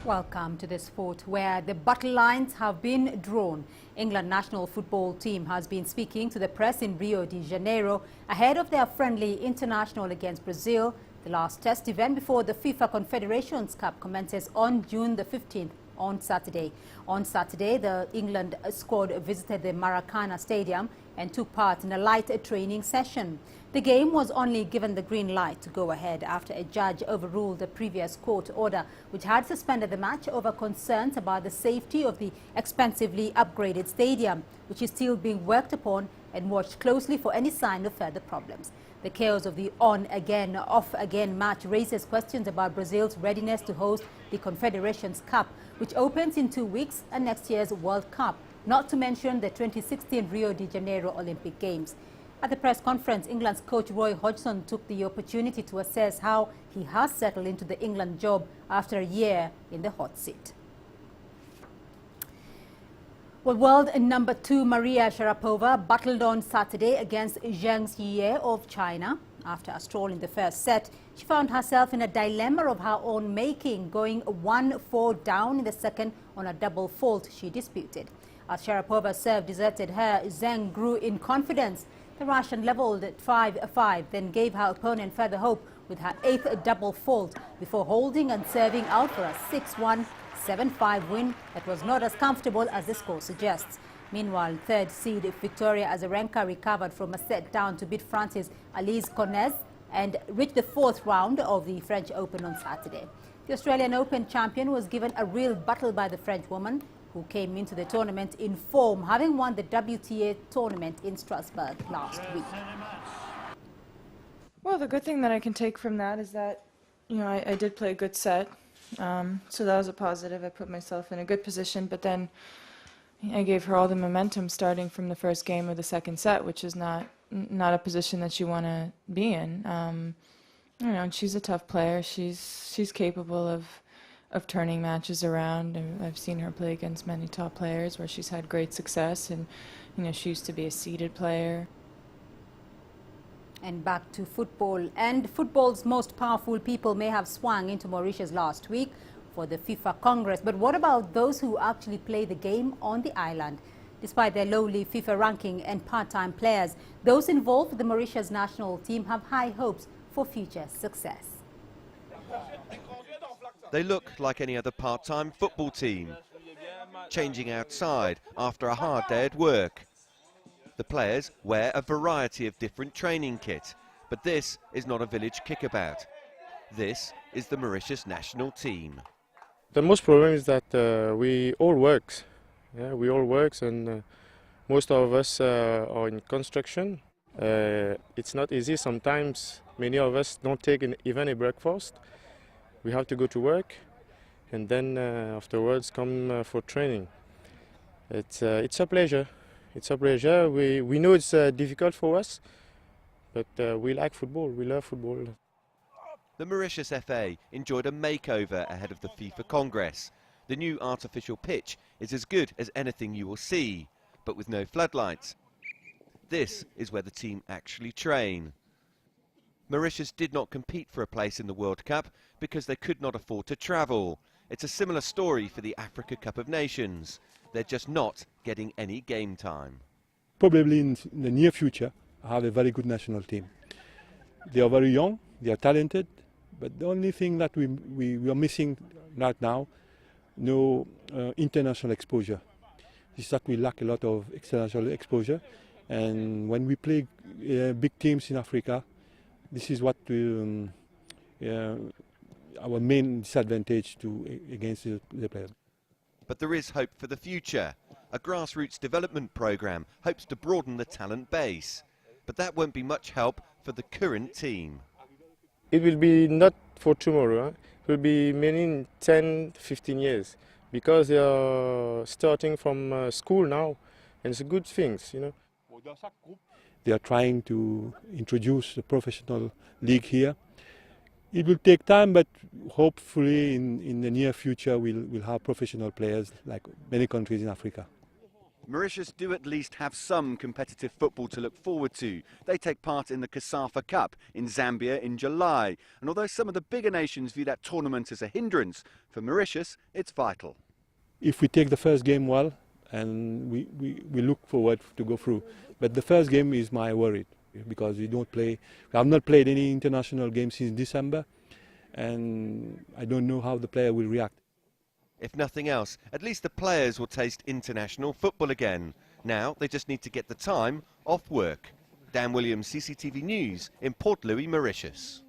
Welcome to the sport where the battle lines have been drawn. England national football team has been speaking to the press in Rio de Janeiro ahead of their friendly international against Brazil. The last test event before the FIFA Confederations Cup commences on June the 15th on Saturday. On Saturday, the England squad visited the Maracana Stadium and took part in a light training session. The game was only given the green light to go ahead after a judge overruled the previous court order, which had suspended the match over concerns about the safety of the expensively upgraded stadium, which is still being worked upon and watched closely for any sign of further problems. The chaos of the on-again, off-again match raises questions about Brazil's readiness to host the Confederations Cup, which opens in 2 weeks, and next year's World Cup, not to mention the 2016 Rio de Janeiro Olympic Games. At the press conference, England's coach Roy Hodgson took the opportunity to assess how he has settled into the England job after a year in the hot seat. Well, world number 2 Maria Sharapova battled on Saturday against Zheng Jie of China. After a stroll in the first set, she found herself in a dilemma of her own making, going 1-4 down in the second on a double fault she disputed. As Sharapova's serve deserted her, Zheng grew in confidence. The Russian leveled at 5-5, then gave her opponent further hope with her 8th double fault before holding and serving out for a 6-1, 7-5 win that was not as comfortable as the score suggests. Meanwhile, third seed Victoria Azarenka recovered from a set down to beat France's Alice Cornet and reached the 4th round of the French Open on Saturday. The Australian Open champion was given a real battle by the French woman, who came into the tournament in form, having won the WTA tournament in Strasbourg last week. Well, the good thing that I can take from that is that, I did play a good set, so that was a positive. I put myself in a good position, but then I gave her all the momentum starting from the first game of the second set, which is not a position that you want to be in. And she's a tough player. She's capable of turning matches around. And I've seen her play against many top players where she's had great success, and she used to be a seeded player. And back to football. And football's most powerful people may have swung into Mauritius last week for the FIFA Congress. But what about those who actually play the game on the island? Despite their lowly FIFA ranking and part-time players, those involved with the Mauritius national team have high hopes for future success. They look like any other part-time football team, changing outside after a hard day at work. The players wear a variety of different training kit, but this is not a village kickabout. This is the Mauritius national team. The most problem is that we all work. Yeah, we all work, and most of us are in construction. It's not easy. Sometimes many of us don't take even a breakfast. We have to go to work, and then afterwards come for training. It's a pleasure. It's a pleasure. We know it's difficult for us, but we like football. We love football. The Mauritius FA enjoyed a makeover ahead of the FIFA Congress. The new artificial pitch is as good as anything you will see, but with no floodlights. This is where the team actually train. Mauritius did not compete for a place in the World Cup because they could not afford to travel. It's a similar story for the Africa Cup of Nations. They're just not getting any game time. Probably in the near future, I have a very good national team. They are very young, they are talented, but the only thing that we are missing right now, no international exposure. Is that we lack a lot of international exposure, and when we play big teams in Africa, this is what our main disadvantage against the players. But there is hope for the future. A grassroots development programme hopes to broaden the talent base. But that won't be much help for the current team. It will be not for tomorrow. It will be maybe in 10, 15 years, because they are starting from school now, and it's good things, They are trying to introduce the professional league here. It will take time, but hopefully in the near future we'll have professional players like many countries in Africa. Mauritius do at least have some competitive football to look forward to. They take part in the CASAFA Cup in Zambia in July. And although some of the bigger nations view that tournament as a hindrance, for Mauritius it's vital. If we take the first game well, and we look forward to go through. But the first game is my worry, because we have not played any international game since December, and I don't know how the player will react. If nothing else, at least the players will taste international football again. Now they just need to get the time off work. Dan Williams, CCTV News in Port Louis, Mauritius.